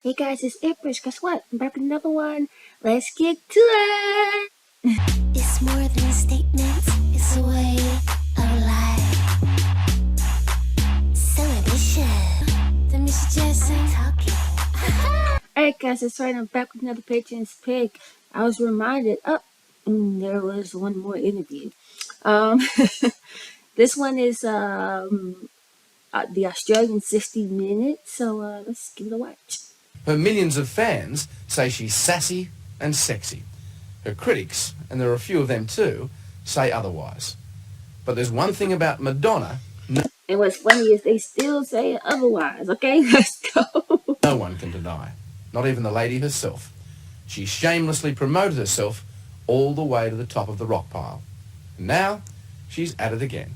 Hey guys, it's Empress. Guess what? I'm back with another one. Let's get to it. It's more than a statement, it's a way of life. So ambitious. Then we should just start talking. Alright guys, that's right. I'm back with another Patrons pick. I was reminded, there was one more interview. Um, this one is the Australian 60 Minutes. So let's give it a watch. Her millions of fans say she's sassy and sexy. Her critics, and there are a few of them too, say otherwise. But there's one thing about Madonna And what's funny is they still say otherwise. Okay, let's go. no one can deny, not even the lady herself. She shamelessly promoted herself all the way to the top of the rock pile. And now she's at it again,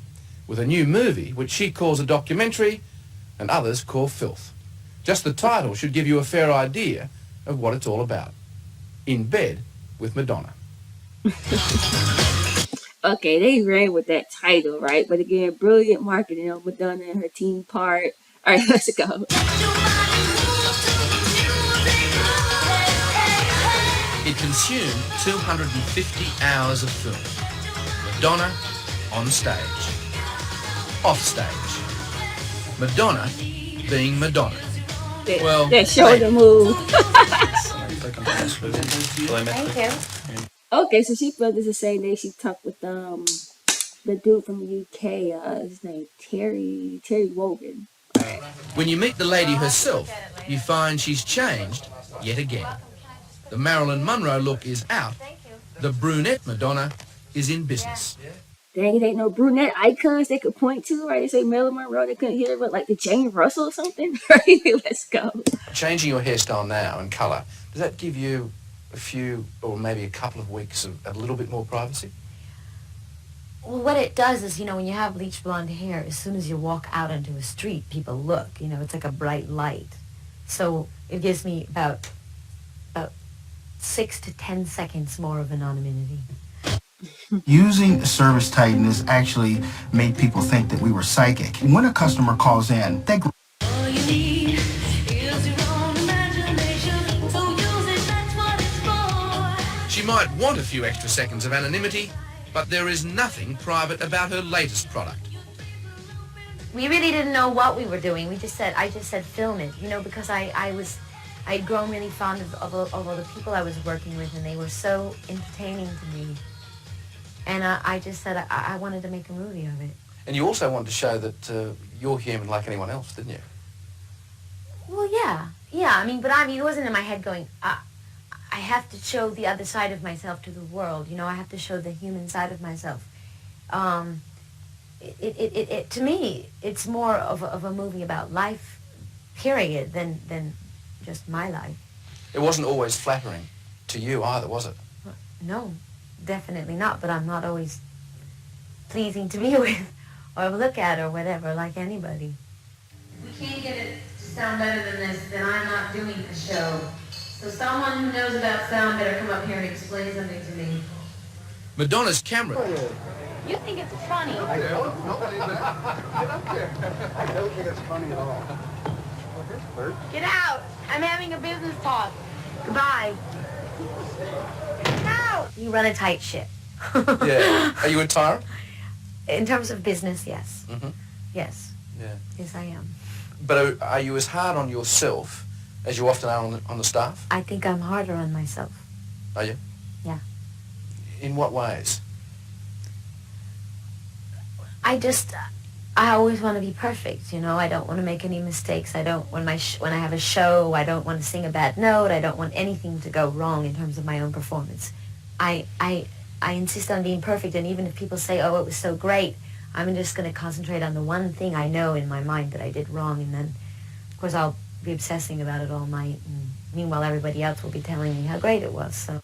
with a new movie which she calls a documentary and others call filth. Just the title should give you a fair idea of what it's all about. In Bed with Madonna. Okay, they ran with that title, right? But again, brilliant marketing on Madonna and her team part. All right, let's go. It consumed 250 hours of film. Madonna on stage. Off stage. Madonna being Madonna. That shoulder move. Thank you. Okay, so she felt this the same day she talked with the dude from the UK. His name Terry Wogan. When you meet the lady herself, you find she's changed yet again. The Marilyn Monroe look is out. The brunette Madonna is in business. Dang, it ain't no brunette icons they could point to, right? They say Marilyn Monroe, they couldn't hit her, but like the Jane Russell or something, right? Let's go. Changing your hairstyle now and colour, does that give you a few or maybe a couple of weeks of a little bit more privacy? Well, what it does is, when you have bleached blonde hair, as soon as you walk out onto a street, people look. It's like a bright light. So it gives me about 6 to 10 seconds more of anonymity. Using Service Titan has actually made people think that we were psychic. When a customer calls in, they She might want a few extra seconds of anonymity, but there is nothing private about her latest product. We really didn't know what we were doing. I just said film it, because I'd grown really fond of all the people I was working with, and they were so entertaining to me. And I just said I wanted to make a movie of it. And you also wanted to show that you're human like anyone else, didn't you? Well, yeah. But it wasn't in my head going, I have to show the other side of myself to the world. I have to show the human side of myself. To me, it's more of a movie about life, period, than just my life. It wasn't always flattering to you either, was it? No, definitely not, but I'm not always pleasing to be with or look at or whatever, like anybody. We can't get it to sound better than this, then I'm not doing a show. So someone who knows about sound better come up here and explain something to me. Madonna's camera. You think it's funny? I don't. Nobody. Get up there. I don't think it's funny at all. Well, here's Bert. Get out! I'm having a business talk. Goodbye. No! You run a tight ship. Yeah. Are you a tyrant? In terms of business, yes. Mm-hmm. Yes. Yeah. Yes, I am. But are you as hard on yourself as you often are on the staff? I think I'm harder on myself. Are you? Yeah. In what ways? I always want to be perfect, I don't want to make any mistakes. I don't, when I have a show, I don't want to sing a bad note. I don't want anything to go wrong in terms of my own performance. I insist on being perfect, and even if people say, oh, it was so great, I'm just going to concentrate on the one thing I know in my mind that I did wrong, and then, of course, I'll be obsessing about it all night, and meanwhile, everybody else will be telling me how great it was, so.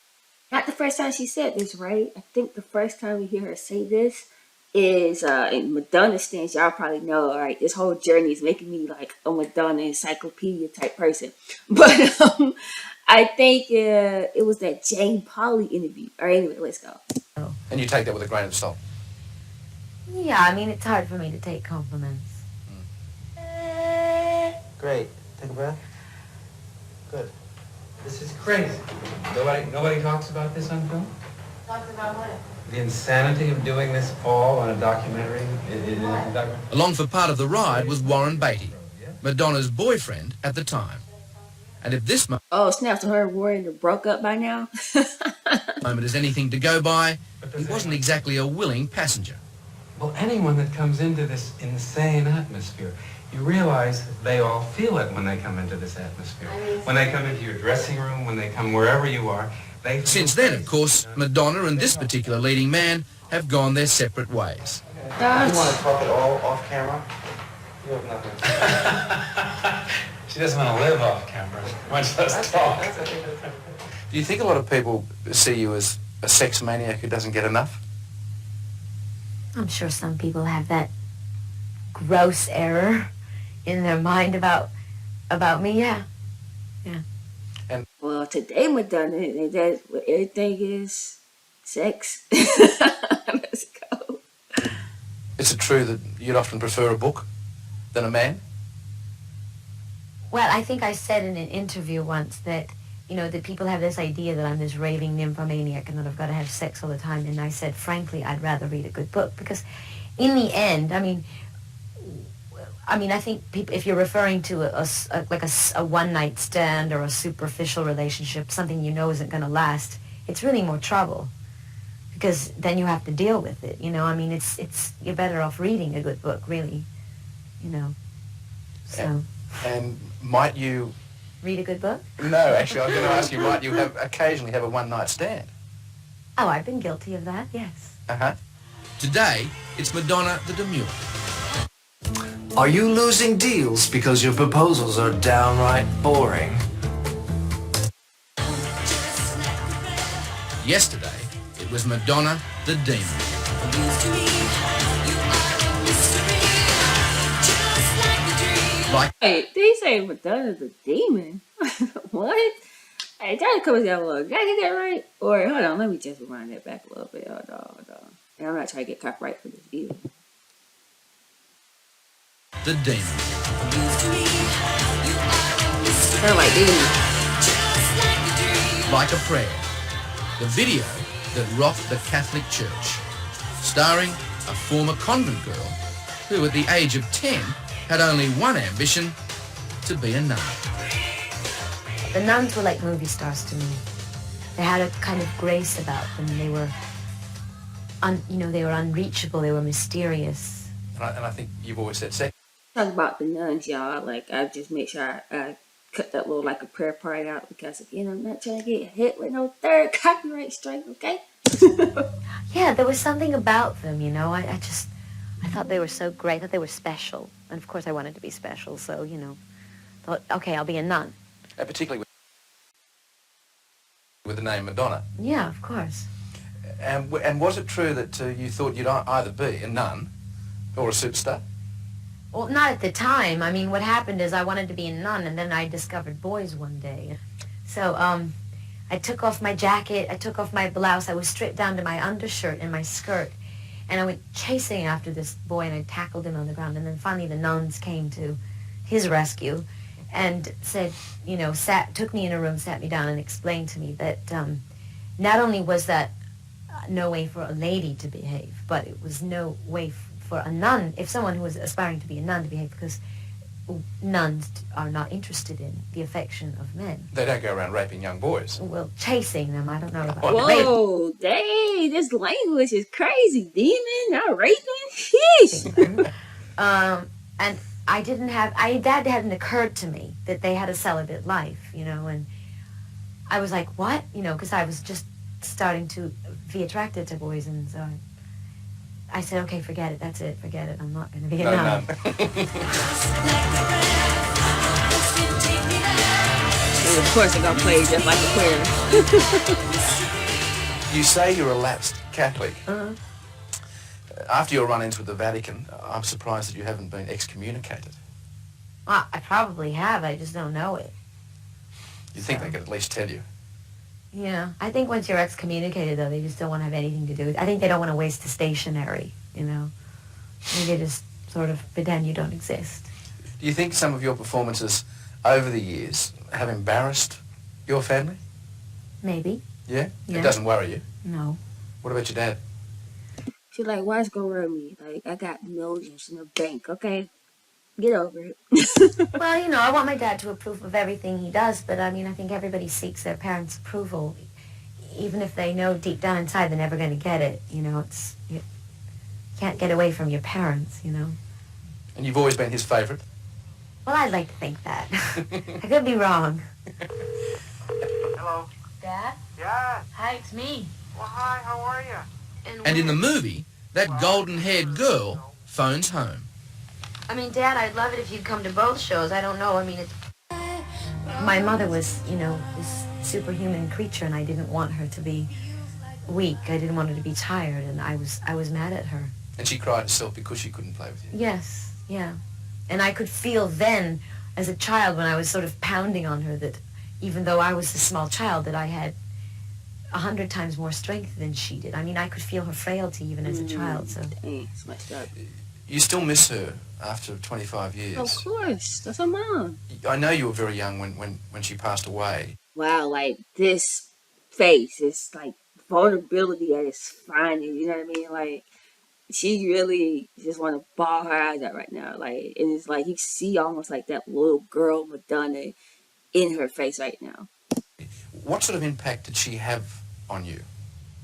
Not the first time she said this, right? I think the first time we hear her say this is in Madonna stance. Y'all probably know, all right, this whole journey is making me like a Madonna encyclopedia type person. But I think it was that Jane Pauley interview. All right, anyway, let's go. And you take that with a grain of salt? Yeah, it's hard for me to take compliments. Great. Take a breath. Good. This is crazy. Nobody talks about this on film? Talks about what? The insanity of doing this all on a documentary? Along for part of the ride was Warren Beatty, Madonna's boyfriend at the time. And if this Oh, snap, so her and Warren are broke up by now? moment is anything to go by, he wasn't exactly a willing passenger. Well, anyone that comes into this insane atmosphere, you realize that they all feel it when they come into this atmosphere. When they come into your dressing room, when they come wherever you are, they feel Since then, of course, Madonna and this particular leading man have gone their separate ways. You want to talk it all off camera? You have nothing. She doesn't want to live off camera. Much less talk. Do you think a lot of people see you as a sex maniac who doesn't get enough? I'm sure some people have that gross error in their mind about me, yeah. Well, today, Madonna, that everything is sex. Let's go. Is it true that you'd often prefer a book than a man? Well, I think I said in an interview once that, that people have this idea that I'm this raving nymphomaniac and that I've got to have sex all the time. And I said, frankly, I'd rather read a good book because in the end, I think people, if you're referring to a one-night stand or a superficial relationship, something isn't going to last, it's really more trouble because then you have to deal with it. You're better off reading a good book, really. So. And might you... Read a good book? No, actually, I was going to ask you, might you occasionally have a one-night stand? Oh, I've been guilty of that, yes. Uh-huh. Today, it's Madonna the Demure. Are you losing deals because your proposals are downright boring? Yesterday, it was Madonna the Demon. Like Hey, they say Madonna's the demon. What? Hey, that comes down a little. Did I get that right? Or, hold on, let me just rewind that back a little bit. Hold on. And I'm not trying to get copyright for this either. the Demon. Sound like demon. Like a Prayer. The video that rocked the Catholic Church. Starring a former convent girl who at the age of 10 had only one ambition, to be a nun. The nuns were like movie stars to me. They had a kind of grace about them. They were, they were unreachable. They were mysterious. And I think you've always said sex. Talk about the nuns, y'all. Like, I just make sure I cut that little, like, a prayer part out because, again, I'm not trying to get hit with no third copyright strike, okay? Yeah, there was something about them, I thought they were so great. I thought they were special. And, of course, I wanted to be special, so, thought, okay, I'll be a nun. Particularly with the name Madonna. Yeah, of course. And was it true that you thought you'd either be a nun or a superstar? Well, not at the time. I mean, what happened is I wanted to be a nun, and then I discovered boys one day. So, I took off my jacket, I took off my blouse, I was stripped down to my undershirt and my skirt, and I went chasing after this boy, and I tackled him on the ground, and then finally the nuns came to his rescue and said, took me in a room, sat me down, and explained to me that not only was that no way for a lady to behave, but it was no way for a nun, if someone who was aspiring to be a nun, to behave, because nuns are not interested in the affection of men. They don't go around raping young boys. Well, chasing them, I don't know about Whoa, dang, this language is crazy. Demon, not raping? Sheesh. And that hadn't occurred to me that they had a celibate life, and I was like, what? Because I was just starting to be attracted to boys, and so I said, okay, forget it, that's it, forget it, I'm not going to be a nun. And of course I got played just like a prayer. You say you're a lapsed Catholic. Uh-huh. After your run-ins with the Vatican, I'm surprised that you haven't been excommunicated. Well, I probably have, I just don't know it. You'd think they could at least tell you. Yeah, I think once you're excommunicated, though, they just don't want to have anything to do with it. I think they don't want to waste the stationery, Maybe they just sort of pretend you don't exist. Do you think some of your performances over the years have embarrassed your family? Maybe. Yeah? Yeah. It doesn't worry you? No. What about your dad? She's like, why is it gonna worry me? Like, I got millions in the bank, okay? Get over it. Well, you know, I want my dad to approve of everything he does, but I mean, I think everybody seeks their parents' approval, even if they know deep down inside they're never going to get it. You know, you can't get away from your parents, you know. And you've always been his favourite? Well, I'd like to think that. I could be wrong. Hello? Dad? Yeah. Hi, it's me. Well, hi, how are you? And in the movie, that golden-haired girl phones home. I mean, Dad, I'd love it if you'd come to both shows. I don't know. I mean, my mother was, you know, this superhuman creature, and I didn't want her to be weak. I didn't want her to be tired, and I was mad at her. And she cried herself because she couldn't play with you. Yes, yeah. And I could feel then, as a child, when I was sort of pounding on her, that even though I was a small child, that I had 100 times more strength than she did. I mean, I could feel her frailty even as a child, so... Dang, it's messed up. You still miss her after 25 years. Of course, that's her mom. I know you were very young when she passed away. Wow, like, this face is, like, vulnerability at its finest, you know what I mean? Like, she really just want to bawl her eyes out right now. Like, and it's like, you see almost like that little girl Madonna in her face right now. What sort of impact did she have on you?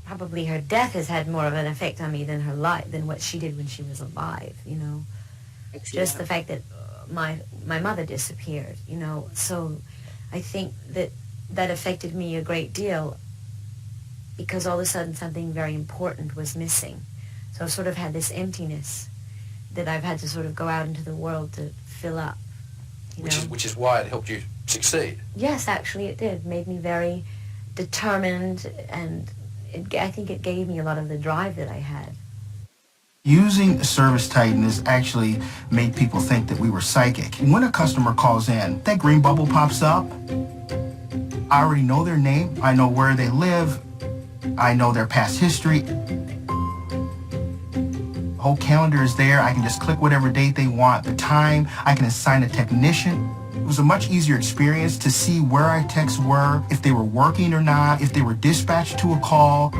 Probably her death has had more of an effect on me than her life, than what she did when she was alive, you know. Just the fact that my mother disappeared, you know. So I think that affected me a great deal because all of a sudden something very important was missing. So I've sort of had this emptiness that I've had to sort of go out into the world to fill up, you know. Which is why it helped you succeed. Yes, actually it did. It made me very determined, and I think it gave me a lot of the drive that I had. Using service tightness actually made people think that we were psychic. When a customer calls in, that green bubble pops up. I already know their name. I know where they live. I know their past history. Whole calendar is there. I can just click whatever date they want, the time. I can assign a technician. It was a much easier experience to see where our techs were, if they were working or not, if they were dispatched to a call.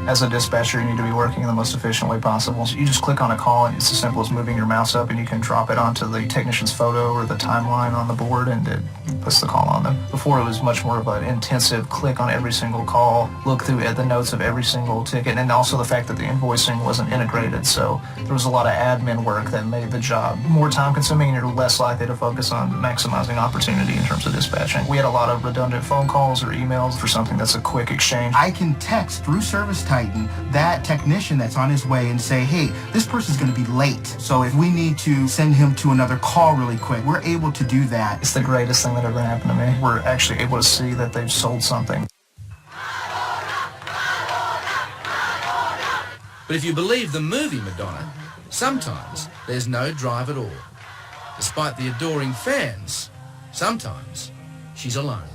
As a dispatcher, you need to be working in the most efficient way possible. So you just click on a call, and it's as simple as moving your mouse up, and you can drop it onto the technician's photo or the timeline on the board, and it puts the call on them. Before, it was much more of an intensive click on every single call, look through at the notes of every single ticket, and also the fact that the invoicing wasn't integrated. So there was a lot of admin work that made the job more time-consuming, and you're less likely to focus on maximizing opportunity in terms of dispatching. We had a lot of redundant phone calls or emails for something that's a quick exchange. I can text through Service Titan that technician that's on his way and say, hey, this person's going to be late. So if we need to send him to another call really quick, we're able to do that. It's the greatest thing that ever happened to me. We're actually able to see that they've sold something. But if you believe the movie Madonna, sometimes there's no drive at all. Despite the adoring fans, sometimes she's alone.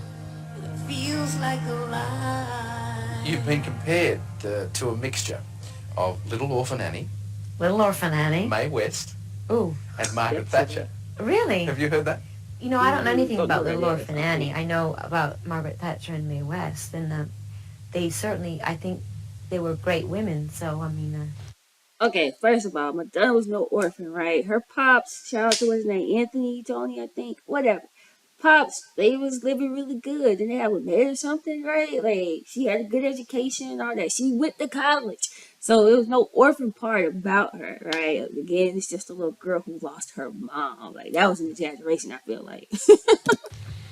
Feels like a lie. You've been compared to a mixture of Little Orphan Annie, Little Orphan Annie. Mae West, Ooh, and Margaret Thatcher. really? Have you heard that? You know, I don't know anything about Little Orphan Annie. I know about Margaret Thatcher and Mae West, and they certainly, I think, they were great women. So I mean. Okay, first of all, Madonna was no orphan, right? Her pops, shout out to his name, Anthony, Tony, I think, whatever. Pops, they was living really good. And they had married or something, right? Like, she had a good education and all that. She went to college. So there was no orphan part about her, right? Again, it's just a little girl who lost her mom. Like, that was an exaggeration, I feel like.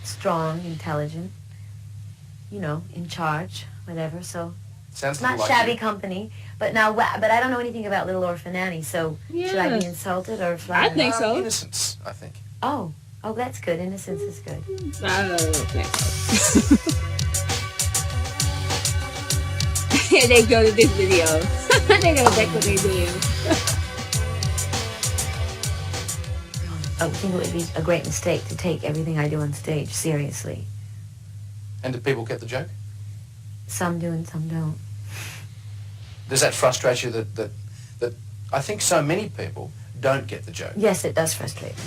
Strong, intelligent, you know, in charge, whatever. So Sounds not like shabby you. company. But now, but I don't know anything about Little Orphan Annie. So should I be insulted or flattered? I think so. Innocence, I think. Oh, that's good. Innocence is good. I don't think so. Here they go to this video. They know exactly what they do. I think it would be a great mistake to take everything I do on stage seriously. And do people get the joke? Some do and some don't. Does that frustrate you that I think so many people don't get the joke? Yes, it does frustrate me.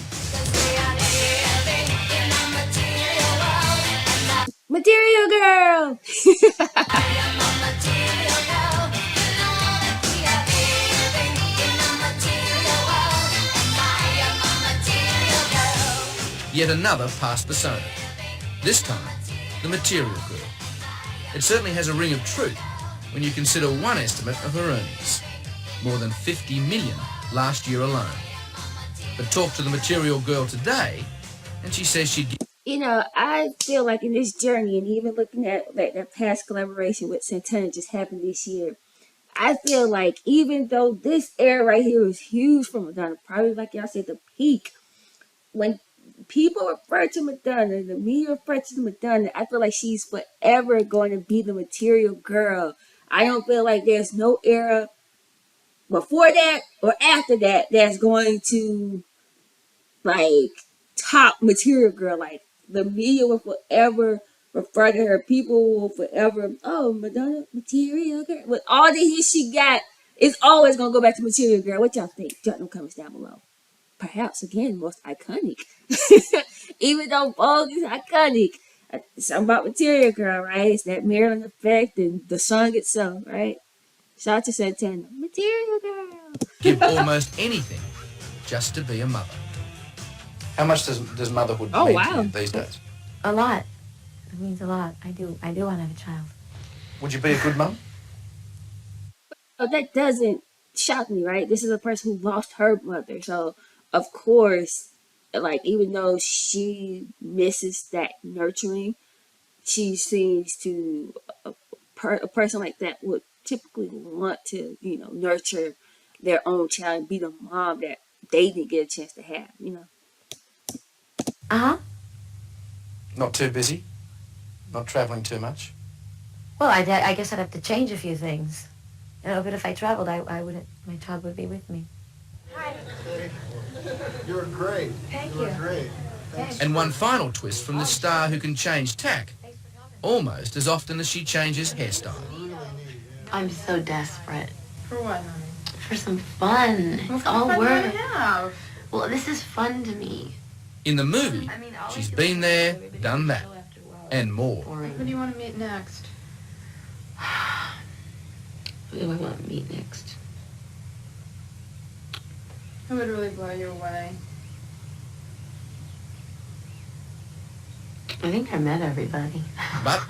material girl. Yet another past persona. This time, the material girl. It certainly has a ring of truth when you consider one estimate of her earnings. More than 50 million last year alone. But talk to the material girl today, and she says she'd give... You know, I feel like in this journey, and even looking at like that past collaboration with Santana just happened this year, I feel like even though this era right here is huge for Madonna, probably like y'all said, the peak, when people refer to Madonna, the media refer to Madonna, I feel like she's forever going to be the material girl. I don't feel like there's no era before that or after that that's going to like top material girl. Like the media will forever refer to her. People will forever, oh, Madonna, material girl. With all the hits she got, it's always gonna go back to material girl. What y'all think? Drop them comments down below. Perhaps again, most iconic. Even though Vogue is iconic, it's something about material girl, right? It's that Maryland effect and the song itself, right? Shout out to Santana, material girl. give almost anything just to be a mother. How much does motherhood mean to you these days? A lot. It means a lot. I do want to have a child. Would you be a good mum? Oh, that doesn't shock me, right? This is a person who lost her mother, so of course, like even though she misses that nurturing, she seems to a person like that would typically want to, you know, nurture their own child and be the mom that they didn't get a chance to have, you know. Uh-huh. Not too busy? Not travelling too much? Well, I guess I'd have to change a few things. You know, but if I traveled, I wouldn't, my child would be with me. Hi. You're great. Thank You're you. great. Thanks. And one final twist from the star who can change tack almost as often as she changes hairstyle. I'm so desperate. For what, honey? For some fun. It's all What work. do you have? Well, this is fun to me. In the movie, she's been there, done that, and more. Who do you want to meet next? Who do I want to meet next? Who would really blow you away? I think I met everybody. But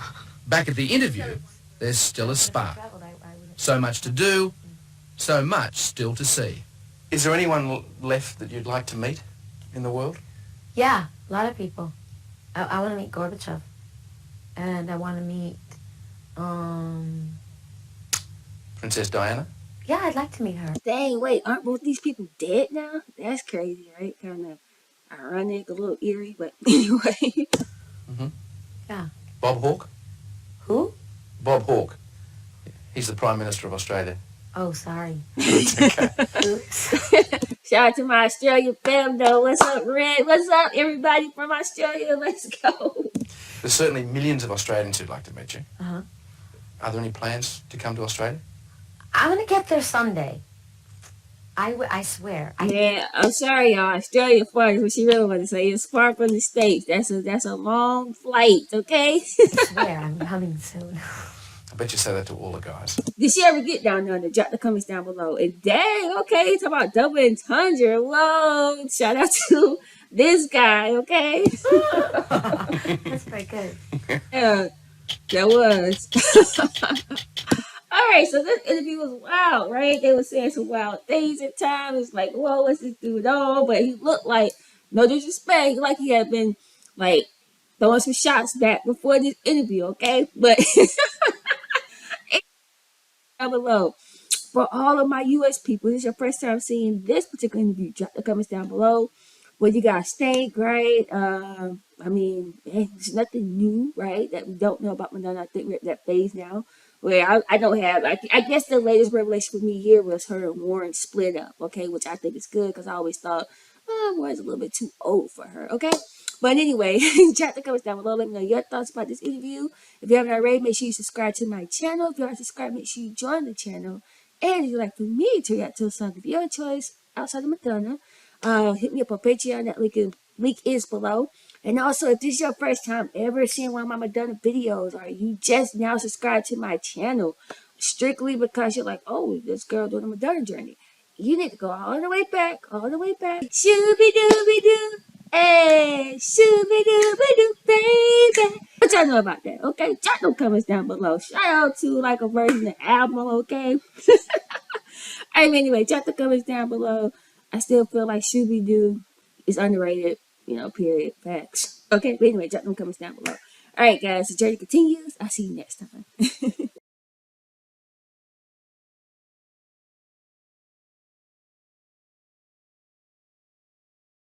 back at the interview, there's still a spark. So much to do, so much still to see. Is there anyone left that you'd like to meet in the world? Yeah, a lot of people. I want to meet Gorbachev. And I want to meet, Princess Diana? yeah, I'd like to meet her. Dang, wait, aren't both these people dead now? That's crazy, right? Kind of ironic, a little eerie, but anyway. Mm-hmm. Yeah. Bob Hawke? Who? Bob Hawke. He's the Prime Minister of Australia. Oh, sorry. Oops. Shout out to my Australian fam, though. What's up, Red? What's up, everybody from Australia? Let's go. There's certainly millions of Australians who'd like to meet you. Uh-huh. Are there any plans to come to Australia? I'm going to get there someday. I swear. Yeah, I'm sorry, y'all. Australia far is what she really wanted to say. It's far from the States. That's a long flight, okay? I swear, I'm coming soon. I bet you say that to all the guys. Did she ever get down there? Drop the comments down below. And dang, okay, talk about double entendre. Whoa, shout out to this guy, okay? That's very good. Yeah, that was. All right, so this interview was wild, right? They were saying some wild things at times. It's like, whoa, what's this dude on? But he looked like, no disrespect, like he had been like throwing some shots back before this interview, okay? But down below. For all of my US people, this is your first time seeing this particular interview, drop the comments down below. What you guys think, right? I mean, there's nothing new, right, that we don't know about Madonna. I think we're at that phase now where I don't have, I guess the latest revelation for me here was her and Warren split up, okay, which I think is good because I always thought, Warren's a little bit too old for her, okay? But anyway, drop the comments down below. Let me know your thoughts about this interview. If you haven't already, make sure you subscribe to my channel. If you aren't subscribed, make sure you join the channel. And if you'd like for me to react to a song of your choice outside of Madonna, hit me up on Patreon. That link is below. And also, if this is your first time ever seeing one of my Madonna videos, or you just now subscribe to my channel strictly because you're like, oh, this girl doing a Madonna journey, you need to go all the way back, Shooby dooby doo, hey, shooby dooby doo, baby. What y'all know about that, okay? Drop them comments down below. Shout out to like a version of the album, okay? Anyway, drop the comments down below. I still feel like Shooby Doo is underrated, period. Facts. Okay, but anyway, drop them comments down below. Alright, guys, the journey continues. I'll see you next time.